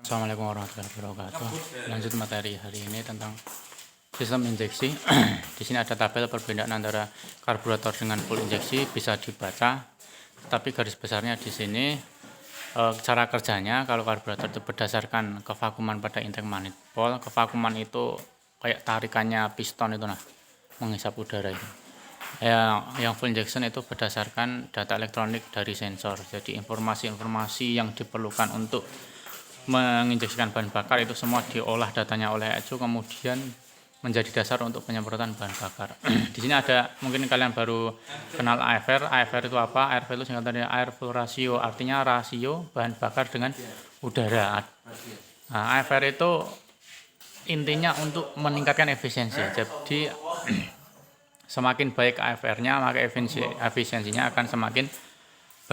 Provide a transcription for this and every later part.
Assalamualaikum warahmatullahi wabarakatuh. Lanjut materi hari ini tentang sistem injeksi. Di sini ada tabel perbedaan antara karburator dengan full injeksi bisa dibaca. Tapi garis besarnya di sini cara kerjanya kalau karburator itu berdasarkan kevakuman pada intake manifold. Kevakuman itu kayak tarikannya piston itu menghisap udara itu. Yang full injection itu berdasarkan data elektronik dari sensor. Jadi informasi-informasi yang diperlukan untuk menginjeksikan bahan bakar itu semua diolah datanya oleh ECU, kemudian menjadi dasar untuk penyemprotan bahan bakar. Di sini ada, mungkin kalian baru kenal AFR. AFR itu apa? AFR itu singkatannya air flow ratio, artinya rasio bahan bakar dengan udara. Nah, AFR itu intinya untuk meningkatkan efisiensi. Jadi semakin baik AFR-nya, maka efisiensinya akan semakin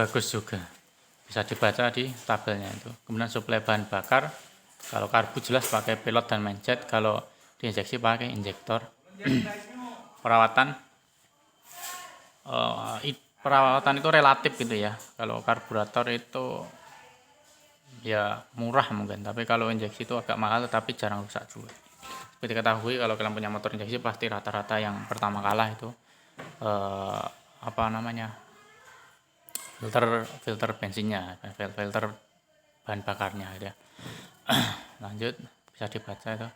bagus juga. Bisa dibaca di tabelnya itu. Kemudian suplai bahan bakar, kalau karbu jelas pakai pilot dan manchet, kalau diinjeksi pakai injektor. Perawatan perawatan itu relatif gitu ya. Kalau karburator itu ya murah mungkin, tapi kalau injeksi itu agak mahal tetapi jarang rusak juga. Seperti diketahui kalau kalian punya motor injeksi pasti rata-rata yang pertama kalah itu filter bensinnya, filter bahan bakarnya gitu ya. Lanjut, bisa dibaca itu.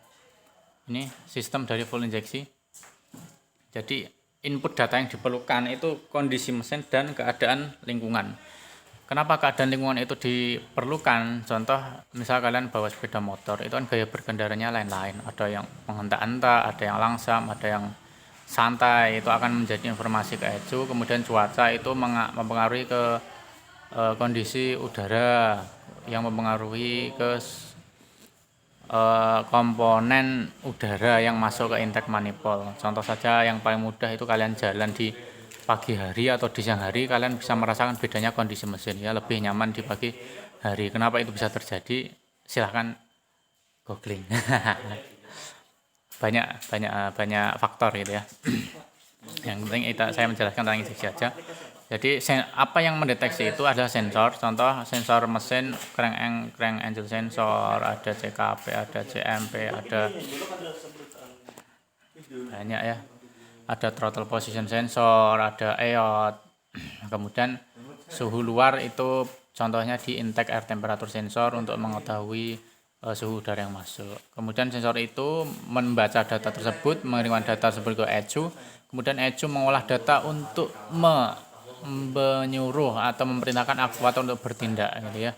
Ini sistem dari full injeksi. Jadi input data yang diperlukan itu kondisi mesin dan keadaan lingkungan. Kenapa keadaan lingkungan itu diperlukan? Contoh, misal kalian bawa sepeda motor, itu kan gaya berkendaranya lain-lain. Ada yang menghentak-hentak, ada yang langsam, ada yang santai. Itu akan menjadi informasi ke ECU. Kemudian cuaca itu mempengaruhi ke kondisi udara, yang mempengaruhi ke komponen udara yang masuk ke intake manifold. Contoh saja yang paling mudah itu kalian jalan di pagi hari atau di siang hari, kalian bisa merasakan bedanya kondisi mesin ya, lebih nyaman di pagi hari. Kenapa itu bisa terjadi? Silahkan googling. banyak faktor gitu ya. Yang penting saya menjelaskan tentang injeksi saja. Jadi apa yang mendeteksi itu adalah sensor. Contoh sensor mesin, crank angle sensor, ada CKP, ada CMP, ada banyak ya. Ada throttle position sensor, ada EOT. Kemudian suhu luar itu contohnya di intake air temperature sensor untuk mengetahui suhu udara yang masuk. Kemudian sensor itu membaca data tersebut, mengirimkan data tersebut ke ECU. Kemudian ECU mengolah data untuk menyuruh atau memerintahkan aktuator untuk bertindak gitu ya.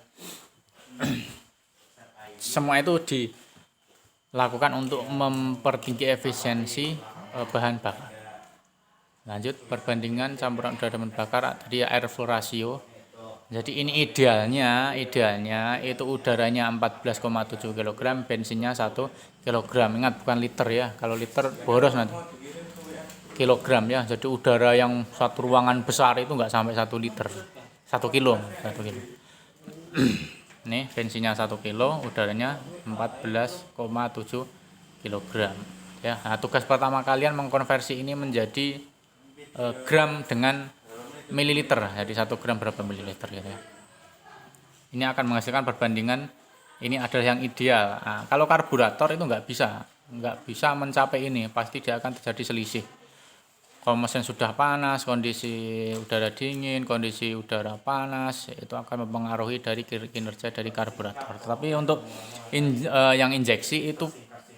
Semua itu dilakukan untuk mempertinggi efisiensi bahan bakar. Lanjut, perbandingan campuran udara dan bahan bakar tadi air flow ratio. Jadi ini idealnya itu udaranya 14,7 kg, bensinnya 1 kg. Ingat bukan liter ya. Kalau liter boros nanti. Kilogram ya, jadi udara yang satu ruangan besar itu enggak sampai 1 liter, 1 kilo. Nih bensinnya 1 kilo, udaranya 14,7 kilogram ya. Nah, tugas pertama kalian mengkonversi ini menjadi gram dengan mililiter. Jadi 1 gram berapa mililiter gitu ya. Ini akan menghasilkan perbandingan, ini adalah yang ideal. Nah, kalau karburator itu nggak bisa mencapai ini, pasti dia akan terjadi selisih. Kalau mesin sudah panas, kondisi udara dingin, kondisi udara panas, itu akan mempengaruhi dari kinerja dari karburator. Tetapi untuk yang injeksi itu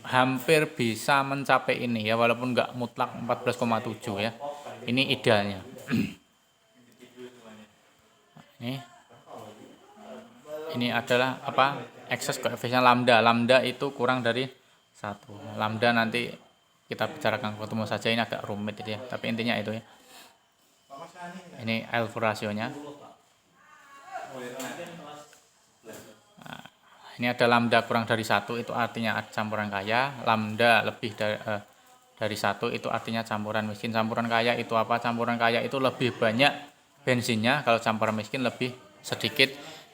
hampir bisa mencapai ini ya, walaupun nggak mutlak 14,7 ya. Ini idealnya. Ini adalah excess koefisien lambda. Lambda itu kurang dari 1. Lambda nanti kita bicarakan ketemu saja, ini agak rumit itu ya, tapi intinya itu ya. Ini L rasionya. Nah, ini ada lambda kurang dari 1, itu artinya campuran kaya. Lambda lebih dari 1 itu artinya campuran miskin. Campuran kaya itu apa? Campuran kaya itu lebih banyak bensinnya, kalau campuran miskin lebih sedikit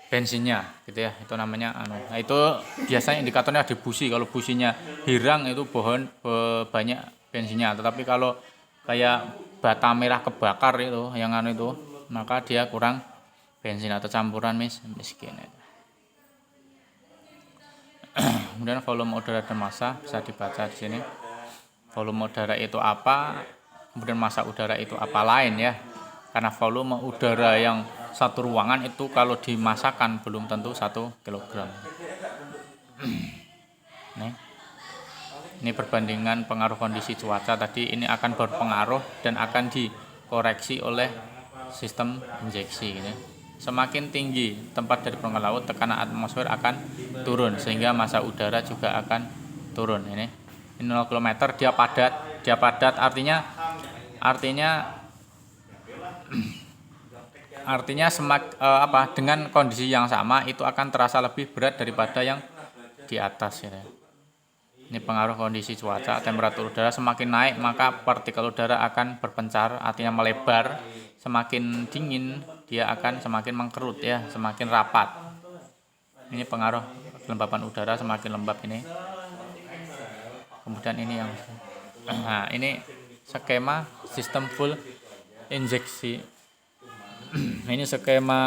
bensinnya gitu ya. Itu namanya Nah, itu biasanya indikatornya di busi. Kalau businya hirang itu banyak bensinnya. Tetapi kalau kayak bata merah kebakar itu yang itu, maka dia kurang bensin atau campuran miskin itu. Kemudian volume udara dan massa bisa dibaca di sini. Volume udara itu apa, kemudian massa udara itu apa lain ya. Karena volume udara yang satu ruangan itu kalau dimasakan belum tentu 1 kg. Ini perbandingan pengaruh kondisi cuaca tadi, ini akan berpengaruh dan akan dikoreksi oleh sistem injeksi gitu. Semakin tinggi tempat dari permukaan laut, tekanan atmosfer akan turun sehingga massa udara juga akan turun. Ini 0 km dia padat artinya dengan kondisi yang sama itu akan terasa lebih berat daripada yang di atas gitu. Ini pengaruh kondisi cuaca, temperatur udara semakin naik maka partikel udara akan berpencar, artinya melebar. Semakin dingin dia akan semakin mengkerut ya, semakin rapat. Ini pengaruh kelembapan udara, semakin lembab ini. Kemudian ini yang ini skema sistem full injeksi. Ini skema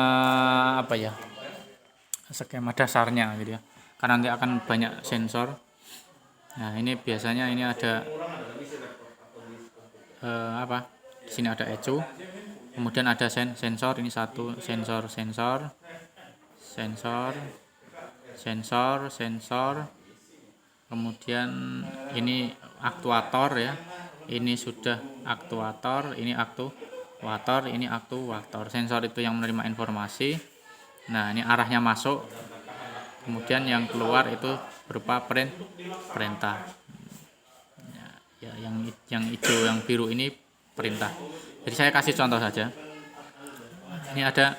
skema dasarnya gitu ya. Karena nanti akan banyak sensor. Nah, ini biasanya ini ada di sini ada ECU. Kemudian ada sensor, ini satu sensor. Kemudian ini aktuator ya. Ini sudah aktuator, ini aktuator. Sensor itu yang menerima informasi. Nah, ini arahnya masuk. Kemudian yang keluar itu berupa perintah. Ya, yang hijau, yang biru ini perintah. Jadi saya kasih contoh saja. Ini ada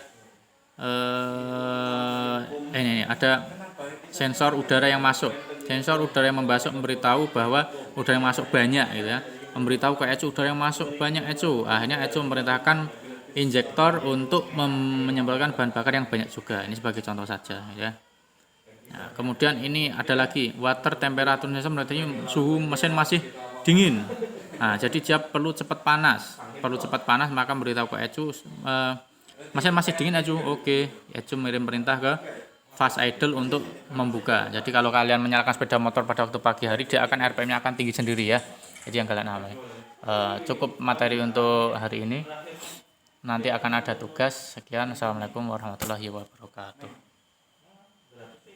ini ada sensor udara yang masuk. Sensor udara yang masuk memberitahu bahwa udara yang masuk banyak gitu ya. Memberitahu ke ECU udara yang masuk banyak ECU. Akhirnya ECU memerintahkan injektor untuk menyemprotkan bahan bakar yang banyak juga. Ini sebagai contoh saja ya. Nah, kemudian ini ada lagi water temperature sensor, berarti suhu mesin masih dingin. Nah, jadi dia perlu cepat panas maka memberitahu ke ECU mesin masih dingin ECU. Oke, ECU mengirim perintah ke fast idle untuk membuka. Jadi kalau kalian menyalakan sepeda motor pada waktu pagi hari, dia akan RPM-nya akan tinggi sendiri ya. Jadi yang kalian alami. Cukup materi untuk hari ini. Nanti akan ada tugas. Sekian. Assalamualaikum warahmatullahi wabarakatuh.